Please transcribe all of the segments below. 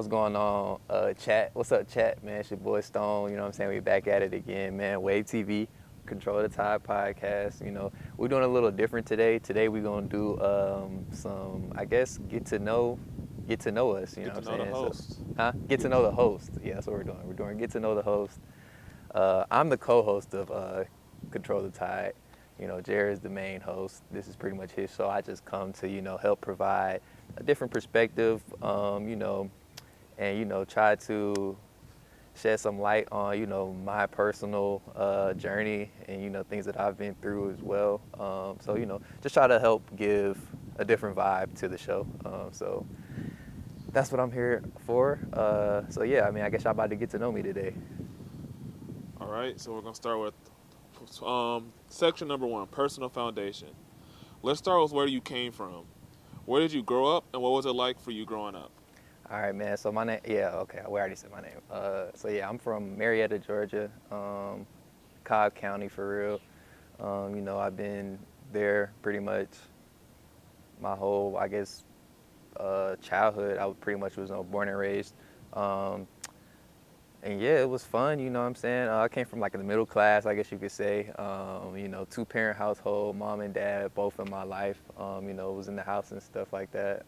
What's going on, chat? What's up, chat, man? It's your boy Stone. You know what I'm saying? We back at it again, man. Wave TV, Control the Tide podcast. We're doing a little different today. Today we're gonna do some, I guess, get to know us. You know Get to what know I'm the saying? So, host. get to know the host. Yeah, that's what we're doing. We're doing get to know the host. I'm the co-host of Control the Tide. Jared's the main host. This is pretty much his show. I just come to help provide a different perspective. And try to shed some light on my personal journey and things that I've been through as well. So just try to help give a different vibe to the show. So that's what I'm here for. So yeah, I mean, I guess y'all about to get to know me today. All right, so we're gonna start with section number one, personal foundation. Let's start with where you came from. Where did you grow up, and what was it like for you growing up? All right, man. So my name, yeah, okay, we already said my name. So yeah, I'm from Marietta, Georgia, Cobb County for real. I've been there pretty much my whole, I guess, childhood. I pretty much was born and raised. Um, and yeah, it was fun, you know what I'm saying? I came from like the middle class, I guess you could say. Two-parent household, mom and dad, both in my life. Was in the house and stuff like that.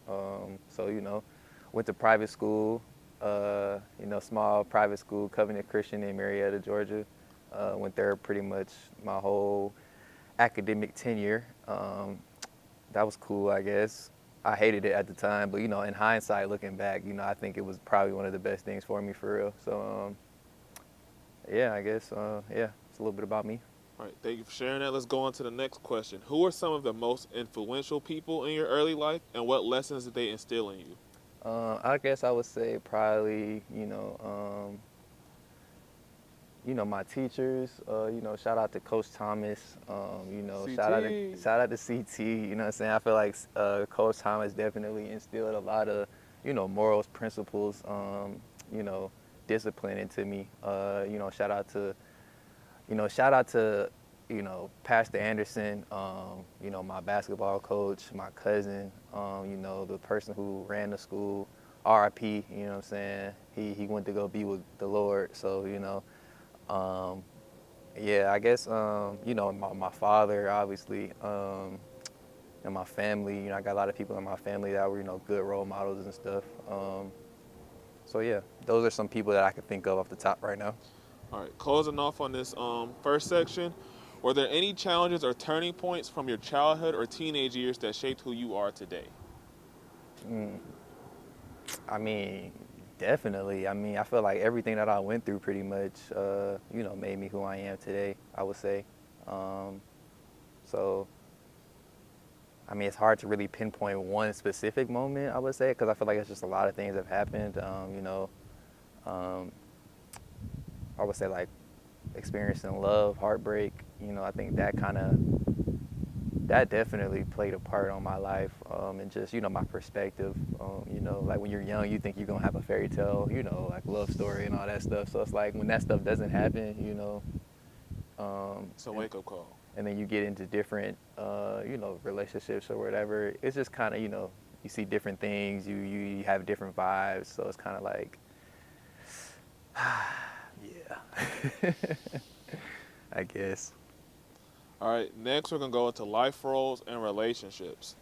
Went to private school, small private school, Covenant Christian in Marietta, Georgia. Went there pretty much my whole academic tenure. That was cool, I guess. I hated it at the time, but in hindsight, looking back, I think it was probably one of the best things for me for real. So, yeah, I guess, yeah, it's a little bit about me. All right, thank you for sharing that. Let's go on to the next question. Who are some of the most influential people in your early life, and what lessons did they instill in you? I guess I would say probably, my teachers. Shout out to Coach Thomas. CT. Shout out to CT. You know what I'm saying? I feel like Coach Thomas definitely instilled a lot of, morals, principles, discipline into me. Shout out to, Pastor Anderson. My basketball coach, my cousin. The person who ran the school. RIP. You know what I'm saying? He went to go be with the Lord. So um, yeah, I guess, my father, obviously, and my family, I got a lot of people in my family that were, good role models and stuff. So yeah, those are some people that I can think of off the top right now. All right, closing off on this first section, were there any challenges or turning points from your childhood or teenage years that shaped who you are today? Mm, I mean, definitely. I mean, I feel like everything that I went through pretty much, made me who I am today, I would say. Um, so I mean, it's hard to really pinpoint one specific moment, I would say, because I feel like it's just a lot of things have happened. Um, I would say like experiencing love, heartbreak. I think that definitely played a part on my life, and just my perspective. Like when you're young, you think you're gonna have a fairy tale, like love story and all that stuff. So it's like when that stuff doesn't happen, It's a and wake up call. then you get into different, relationships or whatever. It's just kind of, you see different things, you have different vibes. So it's kind of like, yeah, I guess. All right, next we're gonna go into life roles and relationships.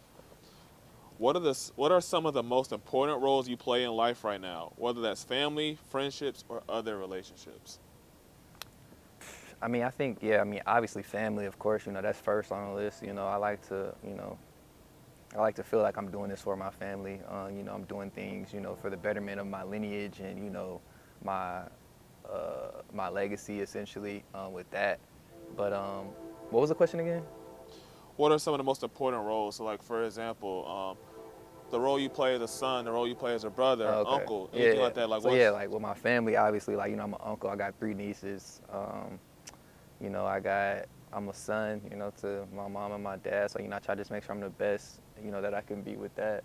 What are some of the most important roles you play in life right now? Whether that's family, friendships, or other relationships. I mean, I think, yeah, I mean, obviously family, of course, that's first on the list. I like to feel like I'm doing this for my family. I'm doing things, for the betterment of my lineage and, my my legacy essentially with that. But what was the question again? What are some of the most important roles? So, like for example, the role you play as a son, the role you play as a brother, Oh, okay. uncle, anything Yeah. like that. Like So yeah, what's like with my family, obviously, like I'm an uncle. I got three nieces. I'm a son, to my mom and my dad. So I try to just make sure I'm the best, that I can be with that.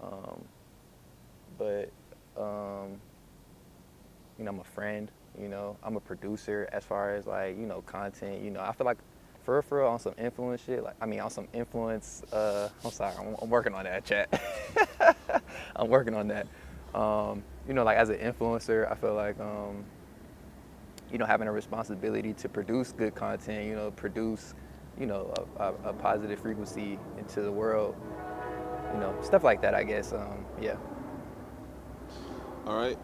Um, but I'm a friend. I'm a producer as far as like content. I feel like for real on some influence shit. Like I mean on some influence. I'm sorry, I'm working on that chat. I'm working on that. you know, like as an influencer, I feel like, you know, having a responsibility to produce good content, you know, produce, you know, a positive frequency into the world, you know, stuff like that, I guess. Yeah. All right.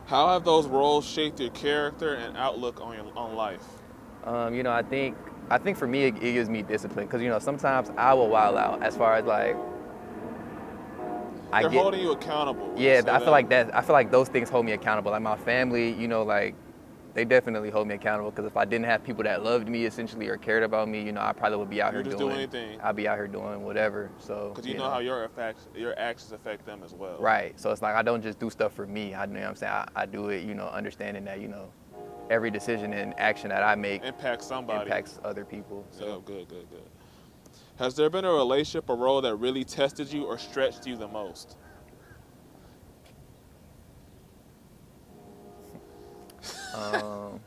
How have those roles shaped your character and outlook on life? You know, I think for me, it gives me discipline because, you know, sometimes I will wild out as far as like, I They're get, holding you accountable. Would you yeah, say that? I feel like those things hold me accountable. Like my family, you know, like they definitely hold me accountable because if I didn't have people that loved me essentially or cared about me, you know, I probably would be out You here would just do doing, anything I'd be out here doing whatever. So, because you you know how know, your actions affect them as well. right. So it's like I don't just do stuff for me. You know what I'm saying? I do it, you know, understanding that, you know, every decision and action that I make Impact somebody. impacts other people. Yeah, So, good, good, good. Has there been a relationship or role that really tested you or stretched you the most? um,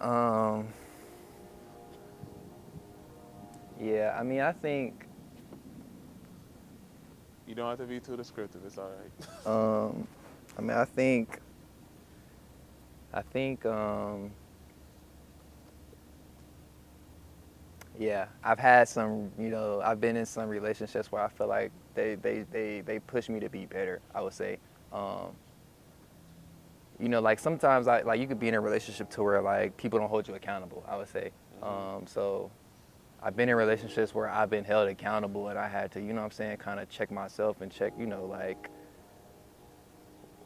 um, yeah, I mean, You don't have to be too descriptive. It's all right. um, I mean, I think, yeah, I've had some, you know, I've been in some relationships where I feel like they push me to be better, I would say. Um, you know, like sometimes like you could be in a relationship to where like people don't hold you accountable, I would say. So I've been in relationships where I've been held accountable and I had to, you know what I'm saying, kind of check myself and check, you know, like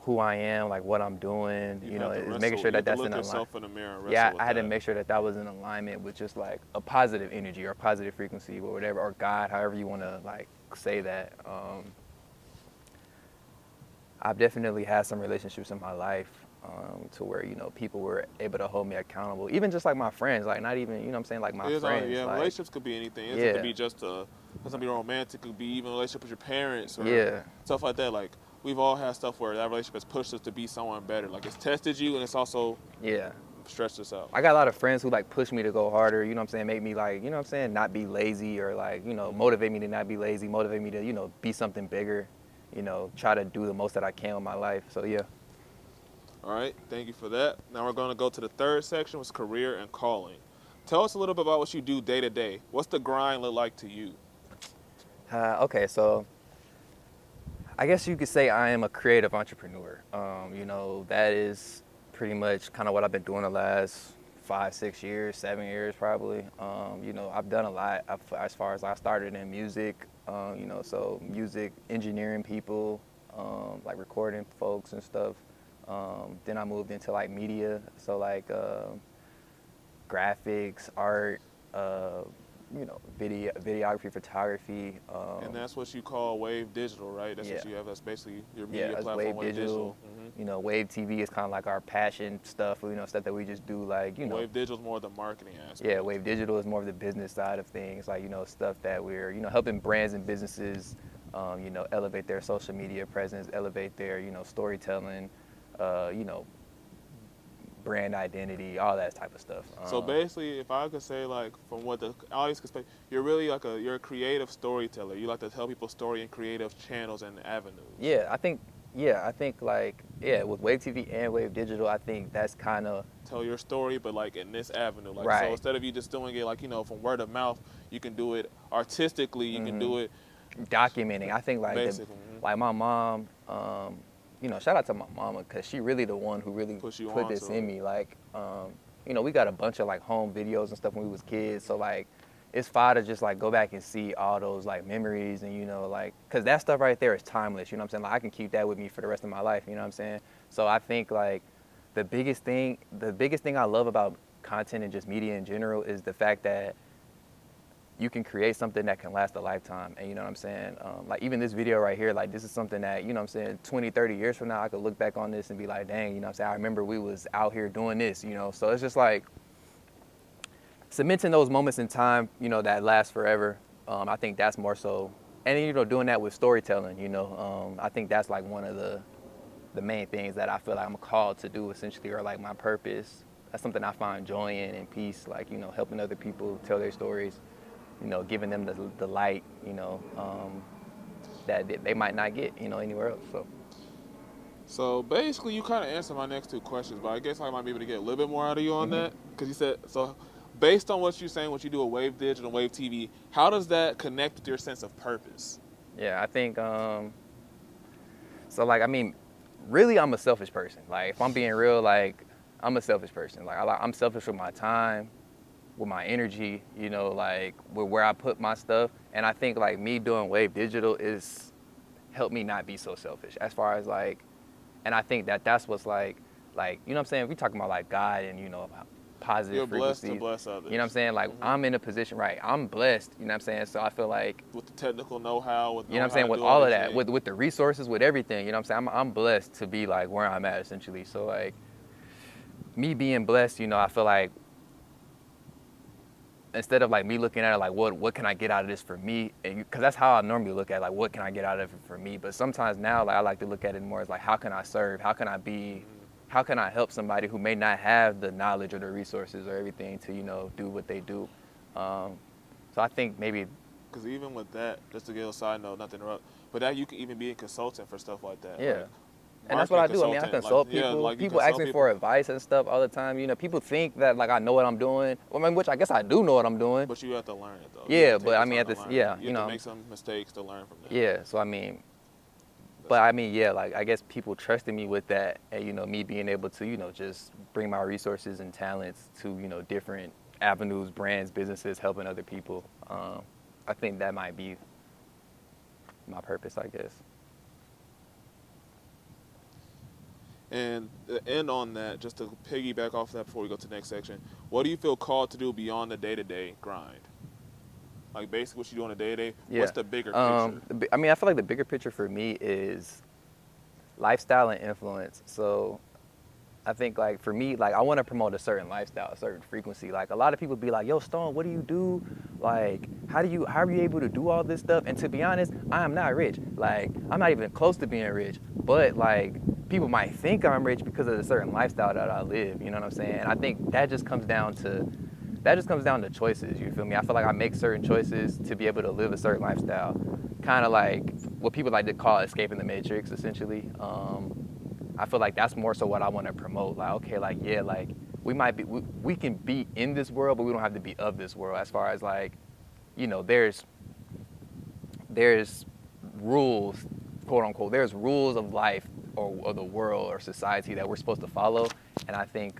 who I am, like what I'm doing, You you know, have to is making wrestle. sure You that have to that's look in alignment. yourself in the mirror and Yeah, wrestle I with had to that. make sure that that was in alignment with just like a positive energy or positive frequency or whatever, or God, however you want to like say that. I've definitely had some relationships in my life to where, you know, people were able to hold me accountable, even just like my friends, like not even, you know what I'm saying, like my It is all, friends, yeah. like, Relationships could be anything. It doesn't have to yeah, be just a. It doesn't have to be romantic. It could be even a relationship with your parents or yeah, stuff like that. Like we've all had stuff where that relationship has pushed us to be someone better. Like it's tested you and it's also yeah. stretched us out. I got a lot of friends who like push me to go harder, you know what I'm saying, make me like, you know what I'm saying, not be lazy or like, you know, motivate me to not be lazy, motivate me to, you know, be something bigger, you know, try to do the most that I can with my life. So yeah. All right, thank you for that. Now we're going to go to the third section, which is career and calling. Tell us a little bit about what you do day to day. What's the grind look like to you? Okay, so I guess you could say I am a creative entrepreneur. You know, that is pretty much kind of what I've been doing the last 5, 6 years, 7 years probably. You know, I've done a lot as far as I started in music, you know, so music engineering people, like recording folks and stuff. Then I moved into like media, so like graphics, art, uh, you know, videography, photography. And that's what you call Wave Digital, right? That's Yeah. what you have. That's basically your Yeah, media that's platform, Wave Wave Digital. Digital. You know, Wave TV is kind of like our passion stuff, you know, stuff that we just do, like, you know. Wave Digital is more the marketing Yeah, aspect. Wave Digital is more of the business side of things, like, you know, stuff that we're, you know, helping brands and businesses, you know, elevate their social media presence, elevate their, you know, storytelling, you know, brand identity, all that type of stuff. So basically, if I could say, like, from what the audience could say, you're really like you're a creative storyteller. You like to tell people story in creative channels and avenues. Yeah, I think like, yeah, with Wave TV and Wave Digital, I think that's kind of Tell your story, but like in this avenue. Like, so right. instead of you just doing it like, from word of mouth, you can do it artistically. You can do it Documenting. I think like basically. like my mom, you know, shout out to my mama because she really the one who really Push you put on this to in it. me. Like, you know, we got a bunch of like home videos and stuff when we was kids. So like, it's fine to just like go back and see all those like memories and, you know, like, cause that stuff right there is timeless. You know what I'm saying? Like I can keep that with me for the rest of my life. You know what I'm saying? So I think like the biggest thing I love about content and just media in general is the fact that you can create something that can last a lifetime. And you know what I'm saying? Like even this video right here, like this is something that, you know what I'm saying, 20, 30 years from now, I could look back on this and be like, dang, you know what I'm saying? I remember we was out here doing this, you know? So it's just like cementing those moments in time, you know, that last forever. I think that's more so, and you know, doing that with storytelling, you know, I think that's like one of the main things that I feel like I'm called to do essentially, or like my purpose. That's something I find joy in and peace, like, you know, helping other people tell their stories, you know, giving them the light, you know. that they might not get, anywhere else. So basically, you kind of answered my next two questions, but I guess I might be able to get a little bit more out of you on that. Because you said, so based on what you're saying, what you do at Wave Digital and Wave TV, how does that connect with your sense of purpose? Yeah, I think, so like, I mean, really I'm a selfish person. Like, if I'm being real, like, I'm a selfish person. Like, I'm selfish with my time, with my energy, like with where I put my stuff. And I think like me doing Wave Digital is helped me not be so selfish as far as like, and I think that's what's like, you know what I'm saying? We talking about like God and, positive You're blessed frequencies. to bless others. You know what I'm saying? Like I'm in a position, right? I'm blessed, you know what I'm saying? So I feel like, with the technical know-how, with you know what I'm saying, with all of that, with the resources, with everything, you know what I'm saying? I'm blessed to be like where I'm at essentially. So like me being blessed, I feel like instead of like me looking at it like what can I get out of this for me, and because that's how I normally look at it, like what can I get out of it for me. But sometimes now like I like to look at it more as like how can I serve, how can I help somebody who may not have the knowledge or the resources or everything to do what they do. So I think maybe because even with that, just to give a side note, not to interrupt, but that you can even be a consultant for stuff like that. Yeah. Like, and that's what I do. I mean, I consult like, people. like People ask me for advice and stuff all the time. People think that like I know what I'm doing. I mean, which I guess I do know what I'm doing. But you have to learn it though. Yeah, but I mean, you have to make some mistakes to learn from that. Yeah, so I mean, but I mean, yeah, like I guess people trusted me with that, and me being able to just bring my resources and talents to different avenues, brands, businesses, helping other people. I think that might be my purpose, I guess. And to end on that, just to piggyback off that before we go to the next section, what do you feel called to do beyond the day-to-day grind? Like basically what you do on a day-to-day, what's the bigger picture? I mean, I feel like the bigger picture for me is lifestyle and influence. So I think like for me, like I want to promote a certain lifestyle, a certain frequency. Like a lot of people be like, yo, Stone, what do you do? Like, how are you able to do all this stuff? And to be honest, I am not rich. Like, I'm not even close to being rich. But like, people might think I'm rich because of the certain lifestyle that I live. You know what I'm saying? And I think that just comes down to choices. You feel me? I feel like I make certain choices to be able to live a certain lifestyle, kind of like what people like to call escaping the matrix, essentially. I feel like that's more so what I want to promote. Like, okay, like, yeah, like we can be in this world, but we don't have to be of this world. As far as like, there's rules, quote unquote, there's rules of life or the world or society that we're supposed to follow. And I think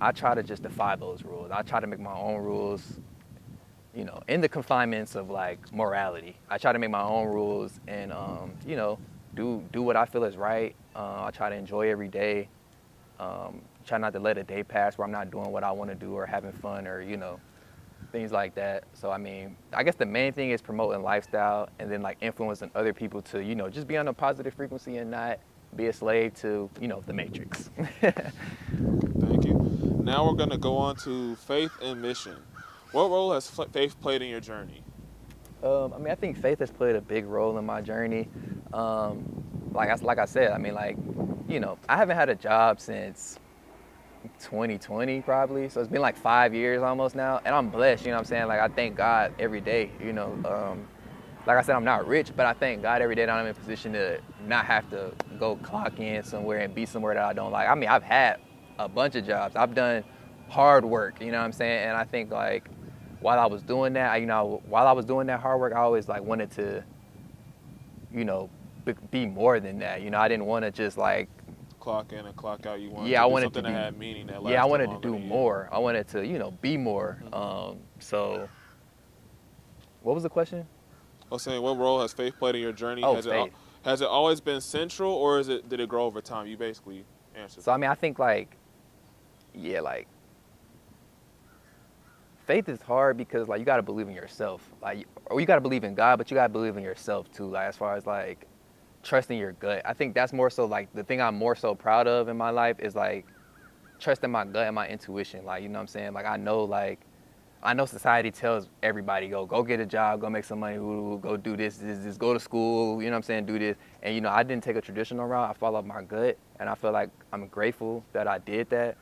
I try to just defy those rules. I try to make my own rules, in the confinements of like morality. I try to make my own rules and, do what I feel is right. I try to enjoy every day. Try not to let a day pass where I'm not doing what I want to do or having fun or, things like that. So, I mean, I guess the main thing is promoting lifestyle and then like influencing other people to, just be on a positive frequency and not be a slave to, the matrix. Thank you. Now we're going to go on to faith and mission. What role has faith played in your journey? I mean, I think faith has played a big role in my journey. Like I said, I mean, like, I haven't had a job since 2020 probably. So it's been like 5 years almost now. And I'm blessed, you know what I'm saying? Like, I thank God every day, Like I said, I'm not rich, but I thank God every day that I'm in a position to not have to go clock in somewhere and be somewhere that I don't like. I mean, I've had a bunch of jobs. I've done hard work, you know what I'm saying? And I think like while I was doing that, while I was doing that hard work, I always like wanted to, be more than that. I didn't want to just like clock in and clock out. You wanted I to do wanted something to that had meaning that lasted. Yeah, I wanted to do longer than you. more. I wanted to, be more. So what was the question? I was saying, what role has faith played in your journey? Oh, faith. Has it always been central, or did it grow over time? You basically answered. So I mean, I think like, yeah, like faith is hard because like you gotta believe in yourself, like, or you gotta believe in God, but you gotta believe in yourself too. Like as far as like trusting your gut, I think that's more so like the thing I'm more so proud of in my life is like trusting my gut and my intuition. Like, you know what I'm saying? Like I know society tells everybody, go get a job, go make some money, go do this, go to school, you know what I'm saying, do this. And, I didn't take a traditional route. I followed my gut, and I feel like I'm grateful that I did that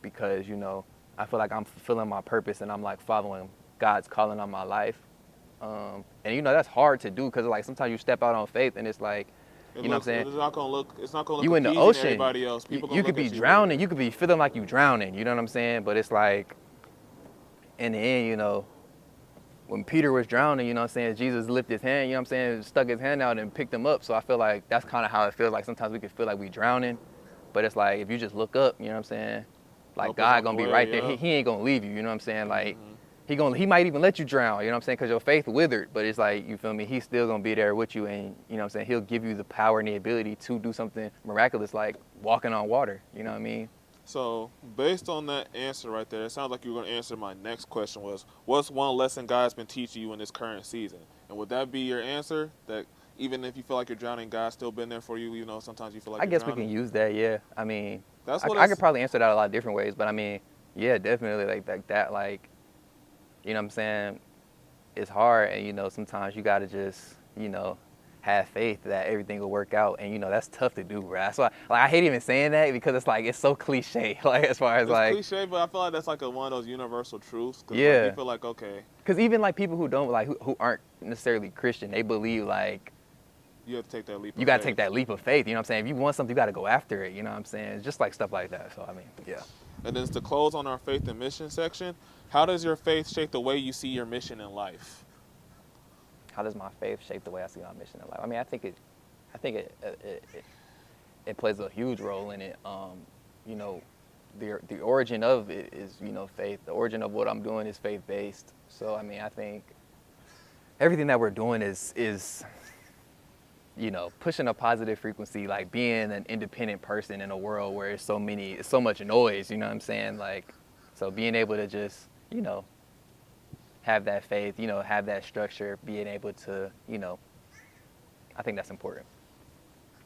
because, I feel like I'm fulfilling my purpose and I'm, like, following God's calling on my life. And you know that's hard to do because like sometimes you step out on faith and it's like, you know what I'm saying? It's not gonna look You in the appeasing to ocean, everybody else. People gonna you could look be at you weird. drowning, you could be feeling like you drowning. You know what I'm saying? But it's like in the end, you know, when Peter was drowning, you know what I'm saying, Jesus lifted his hand, you know what I'm saying, stuck his hand out and picked him up. So I feel like that's kind of how it feels like sometimes we can feel like we drowning, but it's like if you just look up, you know what I'm saying, like Help is God on the gonna be way, right there. yeah. He ain't gonna leave you, you know what I'm saying? Like he might even let you drown, you know what I'm saying, because your faith withered, but it's like, you feel me, he's still gonna be there with you, and you know what I'm saying, he'll give you the power and the ability to do something miraculous like walking on water, you know what I mean? So, based on that answer right there, it sounds like you were going to answer my next question was, what's one lesson God's been teaching you in this current season? And would that be your answer? That even if you feel like you're drowning, God's still been there for you, you know, sometimes you feel like I you're guess we drowning? can use that, yeah. I mean, That's what I could it's, probably answer that a lot of different ways, but I mean, yeah, definitely like that, like, you know what I'm saying? It's hard, and you know, sometimes you gotta just, you know, have faith that everything will work out, and you know, that's tough to do, bro. That's why, like, I hate even saying that because it's like it's so cliche, like as far as it's like, cliche, but I feel like that's like one of those universal truths. Because like, you yeah, feel like, okay, because even like people who don't like who aren't necessarily Christian, they believe like you have to take that leap you of gotta faith. take that leap of faith. You know what I'm saying? If you want something, you gotta go after it. You know what I'm saying? It's just like stuff like that. So I mean, yeah. And then to close on our faith and mission section, how does your faith shape the way you see your mission in life? How does my faith shape the way I see my mission in life? I mean, I think it plays a huge role in it. You know, the origin of it is, you know, faith. The origin of what I'm doing is faith based. So I mean, I think everything that we're doing is you know, pushing a positive frequency, like being an independent person in a world where it's so much noise. You know what I'm saying? Like, so being able to just, you know, have that faith, you know, have that structure, being able to, you know, I think that's important.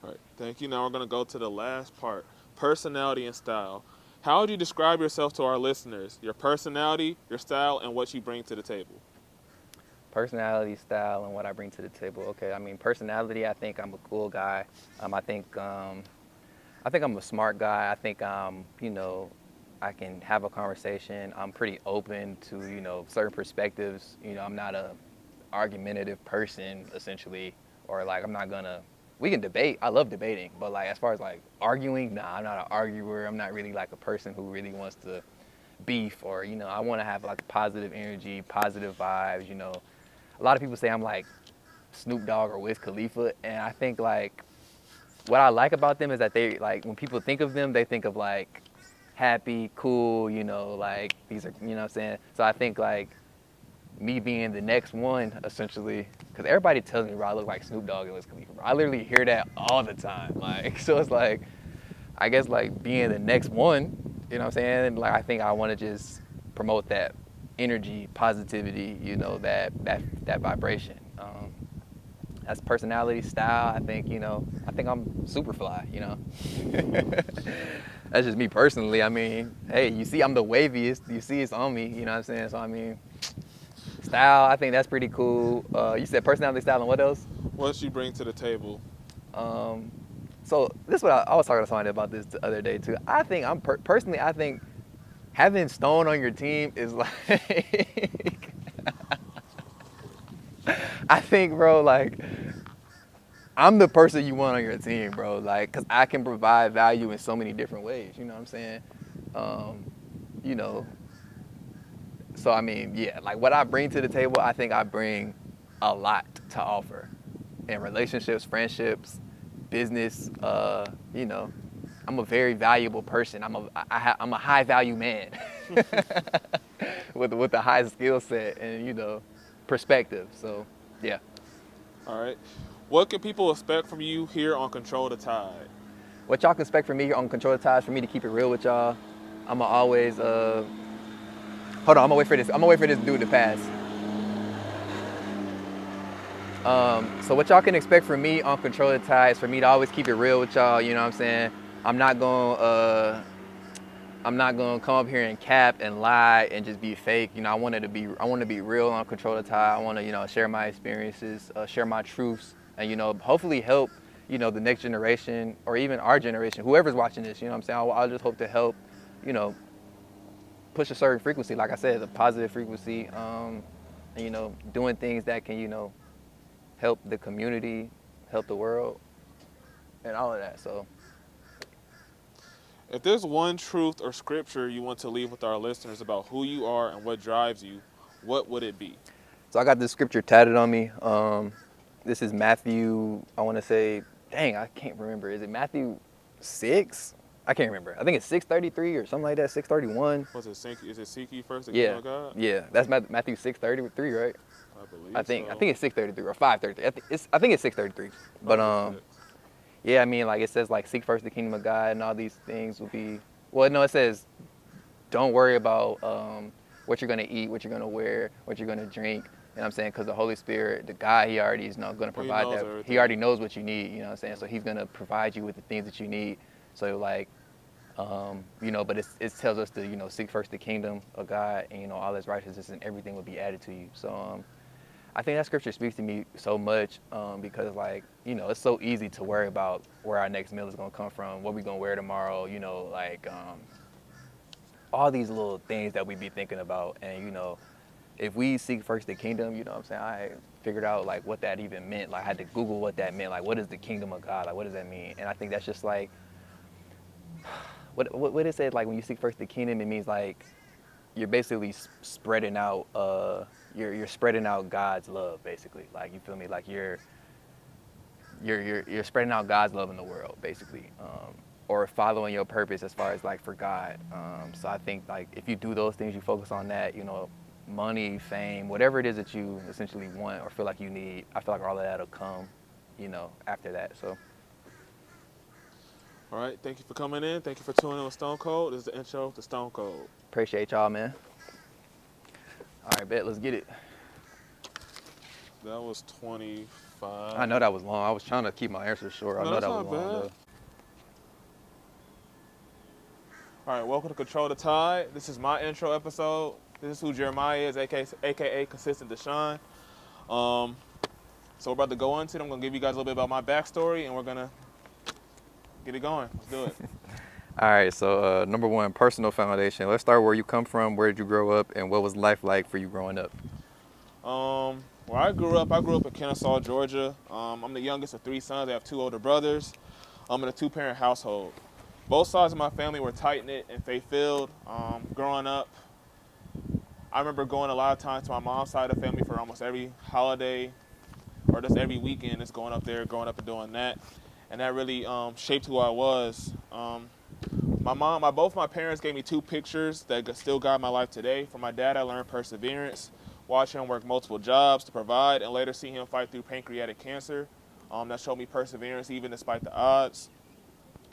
All right, thank you. Now we're going to go to the last part, personality and style. How would you describe yourself to our listeners? Your personality, your style, and what you bring to the table. Personality, style, and what I bring to the table. Okay, I mean, personality, I think I'm a cool guy. I think I'm a smart guy. I think you know, I can have a conversation. I'm pretty open to, you know, certain perspectives. You know, I'm not a argumentative person essentially, or like I'm not gonna. We can debate. I love debating, but like as far as like arguing, nah, I'm not an arguer. I'm not really like a person who really wants to beef, or you know, I want to have like positive energy, positive vibes. You know, a lot of people say I'm like Snoop Dogg or Wiz Khalifa, and I think like what I like about them is that they like when people think of them, they think of like happy, cool, you know, like these are, you know what I'm saying? So I think like me being the next one essentially, because everybody tells me, bro, I look like Snoop Dogg and Wiz Khalifa, bro. I literally hear that all the time. Like, so it's like, I guess like being the next one, you know what I'm saying? And like I think I want to just promote that energy, positivity, you know, that vibration. That's personality, style. I think, you know, I think I'm super fly, you know. That's just me personally. I mean, hey, you see I'm the waviest. You see it's on me, you know what I'm saying? So, I mean, style, I think that's pretty cool. You said personality, style, and what else? What you bring to the table. Um, so this is what I was talking to somebody about this the other day too. I think personally, I think having Stone on your team is like, I think, bro, like, I'm the person you want on your team, bro. Like, cause I can provide value in so many different ways. You know what I'm saying? You know, so I mean, yeah, like what I bring to the table, I think I bring a lot to offer in relationships, friendships, business. You know, I'm a very valuable person. I'm a high value man with a high skill set and, you know, perspective. So yeah. All right. What can people expect from you here on Control the Tide? What y'all can expect from me on Control the Ties, for me to keep it real with y'all, I'ma always hold on, I'm gonna wait for this. I'm gonna wait for this dude to pass. So what y'all can expect from me on Control the Tide is for me to always keep it real with y'all, you know what I'm saying? I'm not gonna come up here and cap and lie and just be fake. You know, I want to be real on Control the Tide. I want to, you know, share my experiences, share my truths, and, you know, hopefully help, you know, the next generation or even our generation, whoever's watching this. You know what I'm saying? I'll just hope to help, you know, push a certain frequency. Like I said, a positive frequency. and, doing things that can, help the community, help the world, and all of that. So, If there's one truth or scripture you want to leave with our listeners about who you are and what drives you, what would it be? so I got this scripture tatted on me. This is Matthew, I want to say, dang, I can't remember. Is it Matthew 6? I can't remember. I think it's 6:33 or something like that, 6:31. Is it seek ye first the kingdom Yeah, of God? yeah. That's Matthew 6:33, right? I believe I think so. I think it's 6:33 or 5:33. I think it's 6:33. But yeah, I mean, like, it says, like, seek first the kingdom of God, and all these things will be. Well, no, it says don't worry about what you're gonna eat, what you're gonna wear, what you're gonna drink. You know what I'm saying? Because the Holy Spirit, the God, He already is not gonna provide that. Everything. He already knows what you need. You know what I'm saying? So He's gonna provide you with the things that you need. So, like, but it tells us to, seek first the kingdom of God, and, all His righteousness, and everything will be added to you. So I think that scripture speaks to me so much, because, like, it's so easy to worry about where our next meal is gonna come from, what we're gonna wear tomorrow, like, all these little things that we be thinking about. And, if we seek first the kingdom, you know what I'm saying, I figured out, like, what that even meant. Like, I had to Google what that meant. Like, what is the kingdom of God? Like, what does that mean? And I think that's just like, what it said, like, when you seek first the kingdom, it means, like, you're basically spreading out, you're spreading out God's love, basically. Like, you feel me? Like, you're spreading out God's love in the world, basically, or following your purpose as far as, like, for God. So I think, like, if you do those things, you focus on that, money, fame, whatever it is that you essentially want or feel like you need, I feel like all of that'll come, after that. So. All right, thank you for coming in. Thank you for tuning in with Stone Cold. This is the intro to Stone Cold. Appreciate y'all, man. All right, bet, let's get it. That was 25. I know that was long. I was trying to keep my answers short. I know that was long, though. All right, welcome to Control the Tide. This is my intro episode. This is who Jeremiah is, aka Consistent Deshaun. So we're about to go into it. I'm gonna give you guys a little bit about my backstory, and we're gonna get it going. Let's do it. All right, so number one, personal foundation. Let's start where you come from. Where did you grow up, and what was life like for you growing up? Where I grew up in Kennesaw, Georgia. I'm the youngest of 3 sons. I have 2 older brothers. I'm in a 2-parent household. Both sides of my family were tight-knit and faith-filled. Growing up, I remember going a lot of times to my mom's side of the family for almost every holiday or just every weekend, just going up there, growing up and doing that. And that really shaped who I was. Both my parents gave me 2 pictures that still guide my life today. From my dad, I learned perseverance, watch him work multiple jobs to provide, and later see him fight through pancreatic cancer. That showed me perseverance even despite the odds.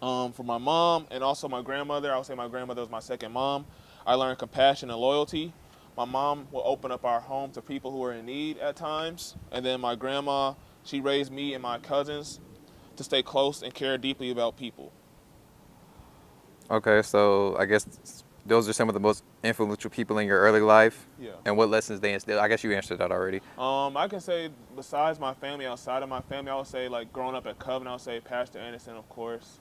For my mom and also my grandmother, I would say my grandmother was my second mom, I learned compassion and loyalty. My mom will open up our home to people who are in need at times. And then my grandma, she raised me and my cousins to stay close and care deeply about people. Okay, so I guess those are some of the most influential people in your early life. Yeah. And what lessons they instilled? I guess you answered that already. I can say besides my family, outside of my family, I would say, like, growing up at Covenant, I would say Pastor Anderson, of course.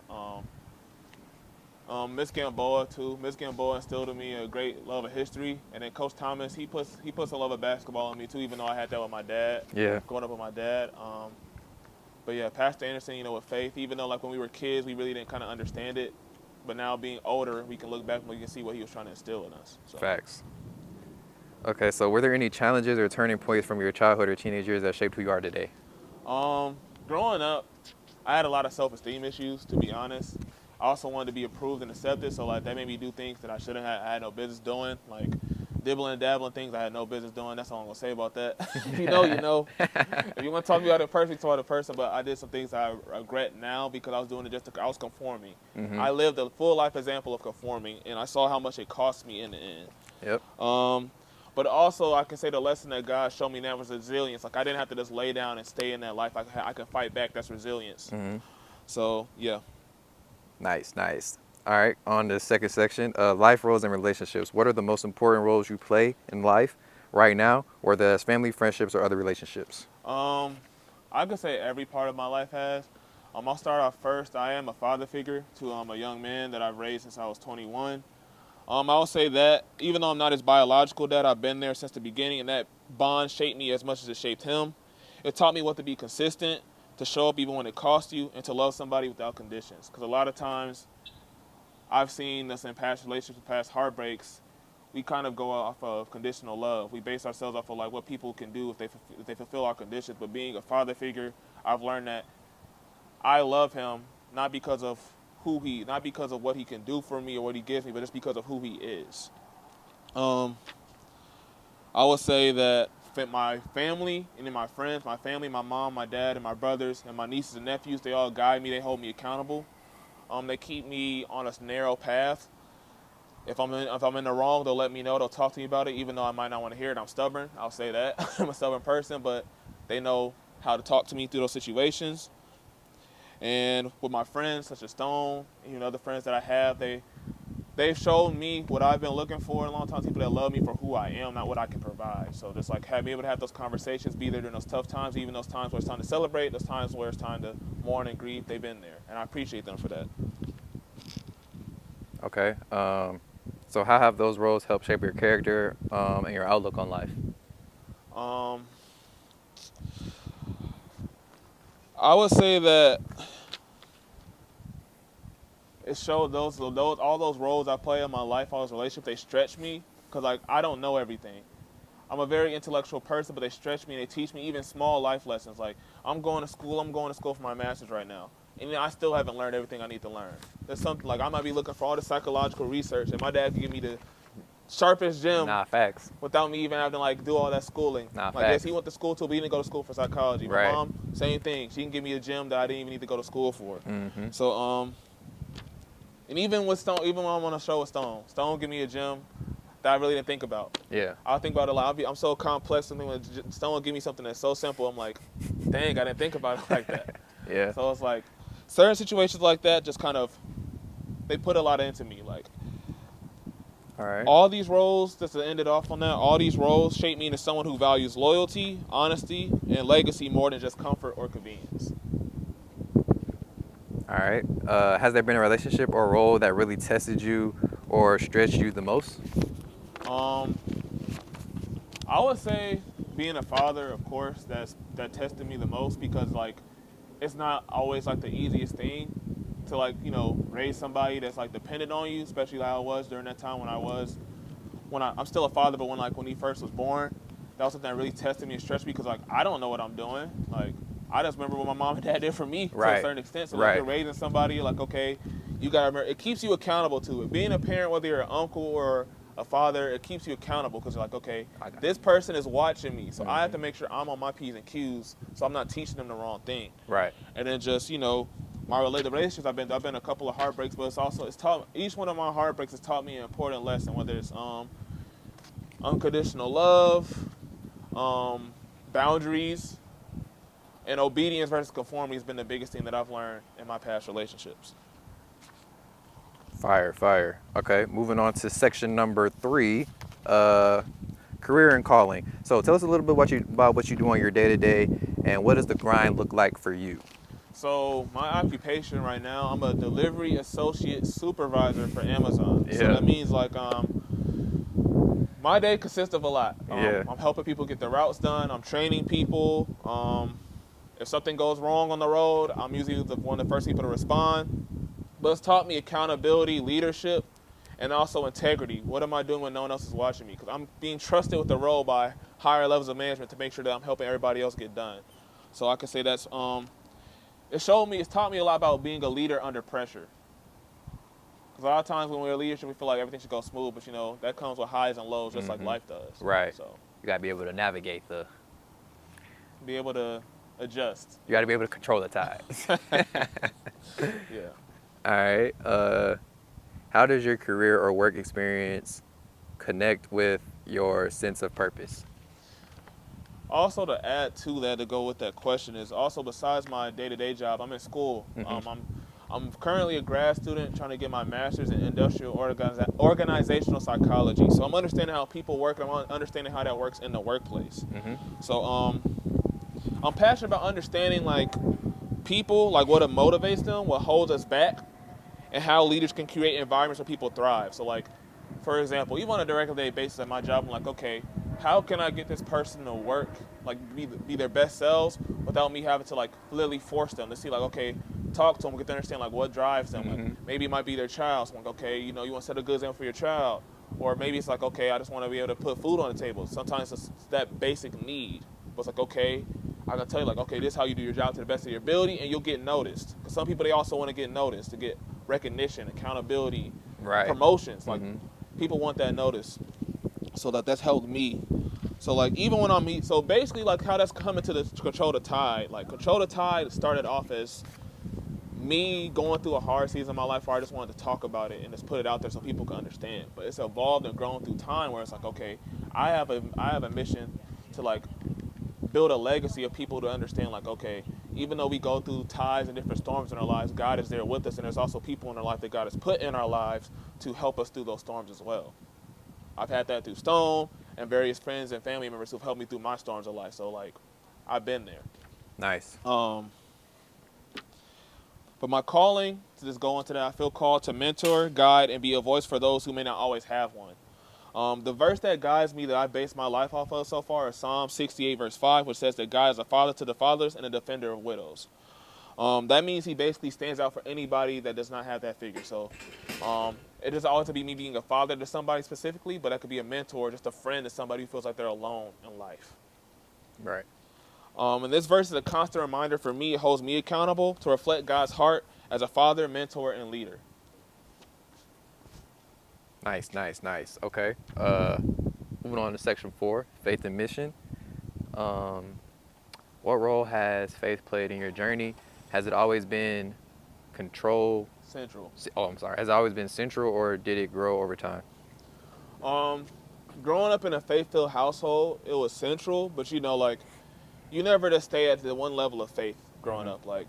Miss Gamboa too. Miss Gamboa instilled in me a great love of history, and then Coach Thomas, he puts a love of basketball in me too, even though I had that with my dad. Yeah. Growing up with my dad. But yeah, Pastor Anderson, with faith, even though, like, when we were kids, we really didn't kind of understand it. But now being older, we can look back and we can see what he was trying to instill in us. So. Facts. Okay, so were there any challenges or turning points from your childhood or teenage years that shaped who you are today? Growing up, I had a lot of self-esteem issues, to be honest. I also wanted to be approved and accepted, so, like, that made me do things that I shouldn't have. I had no business doing, like dibbling and dabbling things I had no business doing. That's all I'm gonna say about that. If you know. If you want to talk about it perfect, talk about the person. But I did some things I regret now because I was doing it I was conforming. Mm-hmm. I lived a full life example of conforming, and I saw how much it cost me in the end. Yep. But also, I can say the lesson that God showed me now was resilience. Like, I didn't have to just lay down and stay in that life. I can fight back. That's resilience. Mm-hmm. So, yeah. Nice. All right, on the second section, life roles and relationships. What are the most important roles you play in life right now, whether that's family, friendships, or other relationships? I could say every part of my life has. I'll start off first. I am a father figure to a young man that I've raised since I was 21. I will say that even though I'm not his biological dad, I've been there since the beginning, and that bond shaped me as much as it shaped him. It taught me what to be consistent, to show up even when it costs you, and to love somebody without conditions. Because a lot of times I've seen this in past relationships, past heartbreaks, we kind of go off of conditional love. We base ourselves off of like what people can do if they fulfill our conditions. But being a father figure, I've learned that I love him not because of not because of what he can do for me or what he gives me, but just because of who he is. I would say that my family and then my friends, my family, my mom, my dad, and my brothers, and my nieces and nephews, they all guide me. They hold me accountable. They keep me on a narrow path. If I'm in the wrong, they'll let me know. They'll talk to me about it, even though I might not want to hear it. I'm stubborn. I'll say that. I'm a stubborn person, but they know how to talk to me through those situations. And with my friends, such as Stone, and other friends that I have, they've shown me what I've been looking for in a long time. People that love me for who I am, not what I can provide. So just like be able to have those conversations, be there during those tough times, even those times where it's time to celebrate, those times where it's time to mourn and grieve. They've been there, and I appreciate them for that. Okay. So how have those roles helped shape your character and your outlook on life? I would say that it showed all those roles I play in my life, all those relationships, they stretch me because like I don't know everything. I'm a very intellectual person, but they stretch me and they teach me even small life lessons. Like I'm going to school for my master's right now, and I still haven't learned everything I need to learn. There's something like I might be looking for all the psychological research, and my dad can give me the sharpest gem Nah, facts. without me even having to like do all that schooling. Nah, like facts. yes, he went to school too, but he didn't go to school for psychology. My Right. mom, same thing. She can give me a gem that I didn't even need to go to school for. Mm-hmm. So and even with Stone, even when I'm on a show with Stone give me a gem that I really didn't think about. Yeah. I'll think about it a lot. I'm so complex. Something when Stone will give me something that's so simple, I'm like, dang, I didn't think about it like that. Yeah. So it's like certain situations like that just kind of they put a lot into me. Like All right. all these roles, just to end it off on that, all these roles shape me into someone who values loyalty, honesty, and legacy more than just comfort or convenience. All right. Has there been a relationship or role that really tested you or stretched you the most? I would say being a father, of course, that tested me the most because like it's not always like the easiest thing to like raise somebody that's like dependent on you, especially like I was during that time when I'm still a father, but when he first was born, that was something that really tested me and stretched me because like I don't know what I'm doing. Like I just remember what my mom and dad did for me to a certain extent. So like you're raising somebody, you're like okay, you gotta remember it keeps you accountable to it. Being a parent, whether you're an uncle or a father, it keeps you accountable because you're like okay, this person is watching me, so I have to make sure I'm on my P's and Q's, so I'm not teaching them the wrong thing. Right. And then just my relationships, I've been a couple of heartbreaks, but it's taught each one of my heartbreaks has taught me an important lesson, whether it's unconditional love, boundaries, and obedience versus conformity has been the biggest thing that I've learned in my past relationships. Fire. Okay, moving on to section number 3, career and calling. So tell us a little bit about what you do on your day-to-day and what does the grind look like for you? So my occupation right now, I'm a delivery associate supervisor for Amazon. Yeah. So that means like my day consists of a lot. I'm helping people get their routes done. I'm training people. If something goes wrong on the road, I'm usually one of the first people to respond. But it's taught me accountability, leadership, and also integrity. What am I doing when no one else is watching me? Because I'm being trusted with the role by higher levels of management to make sure that I'm helping everybody else get done. So I can say that's it's taught me a lot about being a leader under pressure. Because a lot of times when we're in leadership, we feel like everything should go smooth, but that comes with highs and lows, just like life does. Right. So you gotta be able to navigate be able to adjust. You gotta be able to control the tides. Yeah. All right. How does your career or work experience connect with your sense of purpose? Also, to add to that, to go with that question, is also besides my day-to-day job, I'm in school. Mm-hmm. I'm currently a grad student trying to get my master's in industrial organizational psychology. So I'm understanding how people work, and I'm understanding how that works in the workplace. Mm-hmm. So I'm passionate about understanding like people, like what motivates them, what holds us back, and how leaders can create environments where people thrive. So like, for example, even on a direct day basis at my job, I'm like, okay, how can I get this person to work, like be their best selves without me having to like literally force them to see like, okay, talk to them, get to understand like what drives them. Like maybe it might be their child. So like, okay, you know, you want to set a good example for your child. Or maybe it's like, okay, I just want to be able to put food on the table. Sometimes it's that basic need. But it's like, okay, I can tell you like, okay, this is how you do your job to the best of your ability, and you'll get noticed. Because some people, they also want to get noticed, to get recognition, accountability, Right. promotions. Like people want that notice. So that's helped me. So like even when I'm so basically like how that's coming to the Control the Tide. Like Control the Tide started off as me going through a hard season in my life where I just wanted to talk about it and just put it out there so people can understand. But it's evolved and grown through time where it's like, okay, I have a mission to like build a legacy of people to understand like, okay, even though we go through tides and different storms in our lives, God is there with us, and there's also people in our life that God has put in our lives to help us through those storms as well. I've had that through Stone and various friends and family members who've helped me through my storms of life. So like, I've been there. Nice. But my calling, to just go into that, I feel called to mentor, guide, and be a voice for those who may not always have one. The verse that guides me that I base my life off of so far is Psalm 68 verse 5, which says that God is a father to the fatherless and a defender of widows. That means he basically stands out for anybody that does not have that figure. So it doesn't always have to be me being a father to somebody specifically, but that could be a mentor, just a friend to somebody who feels like they're alone in life. Right. And this verse is a constant reminder for me. It holds me accountable to reflect God's heart as a father, mentor, and leader. Nice, nice, nice. Okay. Moving on to section 4, faith and mission. What role has faith played in your journey? Has it always been control? Central. Oh, I'm sorry. Has it always been central, or did it grow over time? Growing up in a faith-filled household, it was central, but you know, like, you never just stay at the one level of faith growing up. Like,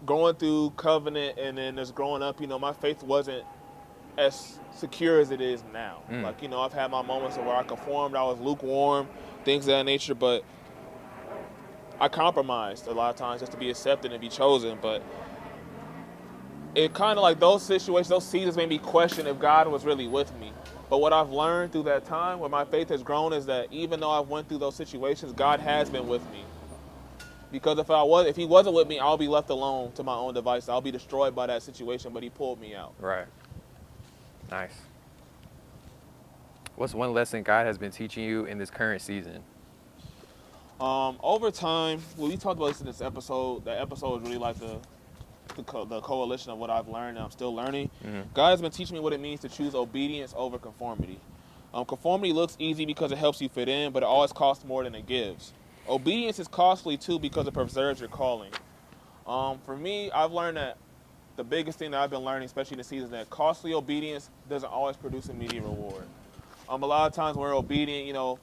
going through covenant and then just growing up, you know, my faith wasn't as secure as it is now. Like, you know, I've had my moments where I conformed, I was lukewarm, things of that nature, but I compromised a lot of times just to be accepted and be chosen. But it kind of like those situations, those seasons made me question if God was really with me. But what I've learned through that time, where my faith has grown, is that even though I've went through those situations, God has been with me. Because if he wasn't with me, I'll be left alone to my own devices. I'll be destroyed by that situation, but he pulled me out. Right. Nice. What's one lesson God has been teaching you in this current season? Over time, we talked about this in this episode. That episode was really like the coalition of what I've learned and I'm still learning. God has been teaching me what it means to choose obedience over conformity. Conformity looks easy because it helps you fit in, but it always costs more than it gives. Obedience is costly too because it preserves your calling. For me, I've learned that the biggest thing that I've been learning, especially in the season, is that costly obedience doesn't always produce immediate reward. A lot of times when we're obedient, you know,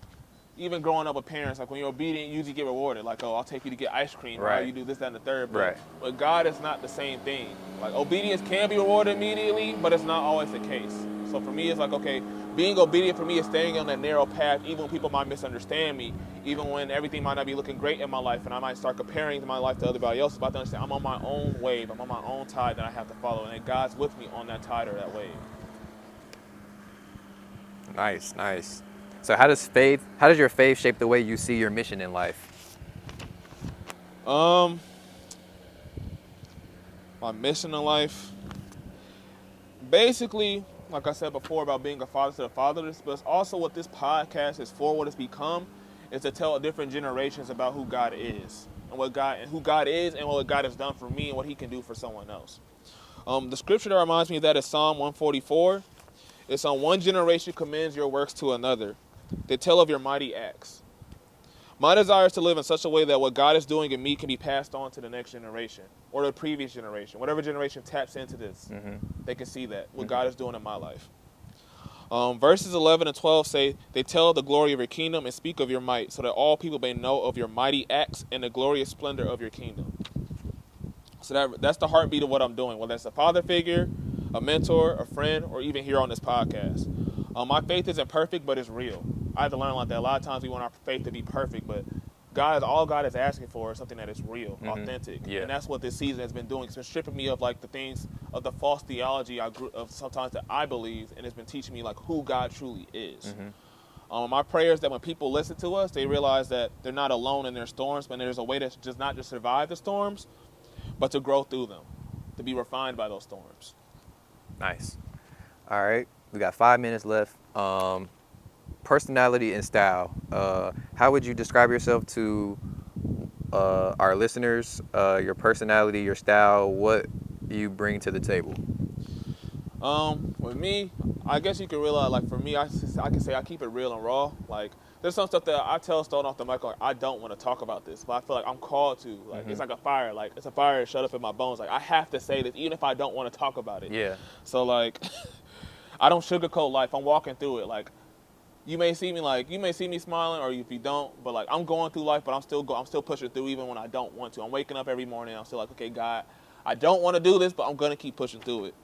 even growing up with parents, like when you're obedient, you usually get rewarded. Like, oh, I'll take you to get ice cream. Right. Or you do this, that, and the third. But Right. with God, it's not the same thing. Like, obedience can be rewarded immediately, but it's not always the case. So for me, it's like, okay, being obedient for me is staying on that narrow path, even when people might misunderstand me, even when everything might not be looking great in my life, and I might start comparing my life to everybody else. But I have to understand I'm on my own wave. I'm on my own tide that I have to follow, and that God's with me on that tide or that wave. Nice, nice. So how does your faith shape the way you see your mission in life? My mission in life, basically, like I said before about being a father to the fatherless, but it's also what this podcast is for, what it's become, is to tell different generations about who God is and who God is and what God has done for me and what he can do for someone else. The scripture that reminds me of that is Psalm 144. It's on one generation commends your works to another. They tell of your mighty acts. My desire is to live in such a way that what God is doing in me can be passed on to the next generation or the previous generation. Whatever generation taps into this, they can see that, what God is doing in my life. Verses 11 and 12 say, they tell the glory of your kingdom and speak of your might, so that all people may know of your mighty acts and the glorious splendor of your kingdom. So that's the heartbeat of what I'm doing, whether it's a father figure, a mentor, a friend, or even here on this podcast. My faith isn't perfect, but it's real. I had to learn like that. A lot of times we want our faith to be perfect, but all God is asking for is something that is real, authentic. Yeah. And that's what this season has been doing. It's been stripping me of like the things of the false theology of sometimes that I believe, and it's been teaching me like who God truly is. My prayer is that when people listen to us, they realize that they're not alone in their storms, but there's a way to just not just survive the storms, but to grow through them, to be refined by those storms. Nice. All right, we got 5 minutes left. Personality and style. How would you describe yourself to our listeners? Your personality, your style, what you bring to the table. With me, I guess you can realize, like, for me, I can say I keep it real and raw. Like, there's some stuff that I tell Stone off the mic, like, I don't want to talk about this, but I feel like I'm called to. Like, It's like a fire. Like, it's a fire shut up in my bones. Like, I have to say this, even if I don't want to talk about it. Yeah. So, like, I don't sugarcoat life. I'm walking through it. Like, you may see me smiling, or if you don't, but like, I'm going through life, but I'm still pushing through even when I don't want to. I'm waking up every morning. I'm still like, okay, God, I don't want to do this, but I'm gonna keep pushing through it.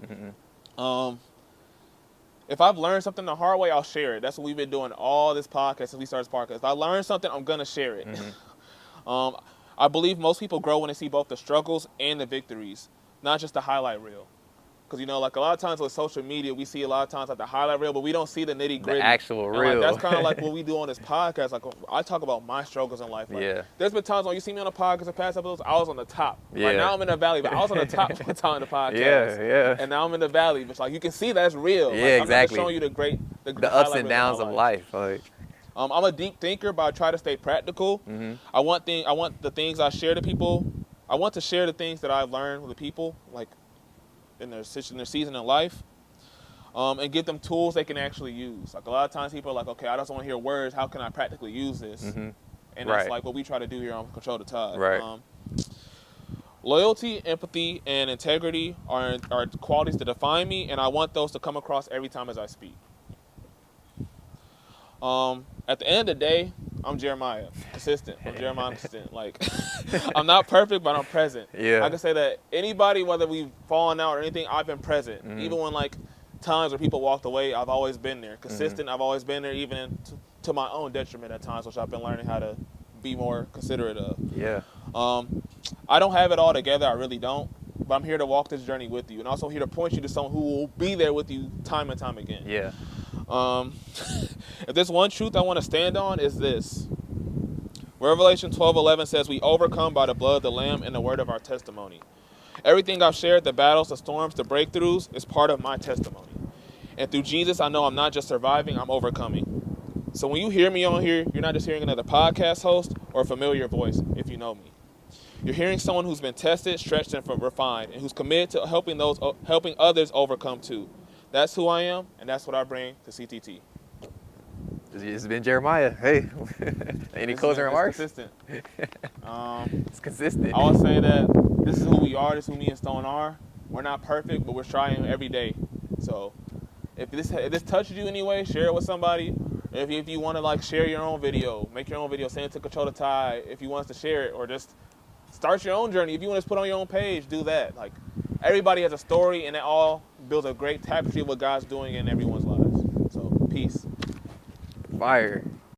If I've learned something the hard way, I'll share it. That's what we've been doing all this podcast since we started this podcast. If I learned something, I'm gonna share it. I believe most people grow when they see both the struggles and the victories, not just the highlight reel. Because, like, a lot of times with social media, we see a lot of times like the highlight reel, but we don't see the nitty gritty. The actual real. Like, that's kind of like what we do on this podcast. Like, I talk about my struggles in life. Like, there's been times when you see me on the podcast the past episodes, I was on the top. Yeah. Right now I'm in the valley, but I was on the top one time in the podcast. Yeah. And now I'm in the valley. But like, you can see that's real. Yeah, like, exactly. I'm not showing you the ups and downs of life. Like, I'm a deep thinker, but I try to stay practical. I want the things I share to people. I want to share the things that I've learned with the people, like, in their season in life, and give them tools they can actually use. Like, a lot of times people are like, okay, I just want to hear words. How can I practically use this? And that's like what we try to do here on Control the Tide. Right. Loyalty, empathy, and integrity are qualities that define me, and I want those to come across every time as I speak. At the end of the day, I'm Jeremiah, consistent. I'm Jeremiah, consistent. Like, I'm not perfect, but I'm present. Yeah. I can say that anybody, whether we've fallen out or anything, I've been present. Even when, like, times where people walked away, I've always been there. Consistent, I've always been there, even to my own detriment at times, which I've been learning how to be more considerate of. Yeah. I don't have it all together, I really don't. But I'm here to walk this journey with you, and also here to point you to someone who will be there with you time and time again. Yeah. If there's one truth I want to stand on, is this. Revelation 12:11 says, we overcome by the blood of the Lamb and the word of our testimony. Everything I've shared, the battles, the storms, the breakthroughs, is part of my testimony. And through Jesus, I know I'm not just surviving, I'm overcoming. So when you hear me on here, you're not just hearing another podcast host or a familiar voice, if you know me. You're hearing someone who's been tested, stretched, and refined, and who's committed to helping others overcome too. That's who I am, and that's what I bring to CTT. It's been Jeremiah. Hey, any closing remarks? It's consistent. It's consistent. I would say that this is who we are. This is who me and Stone are. We're not perfect, but we're trying every day. So if this touches you anyway, share it with somebody. If you want to, like, share your own video, make your own video, send it to Control the Tide. If you want us to share it, or just start your own journey. If you want to put on your own page, do that. Like, everybody has a story, and it all builds a great tapestry of what God's doing in everyone's lives. So, peace. Fire.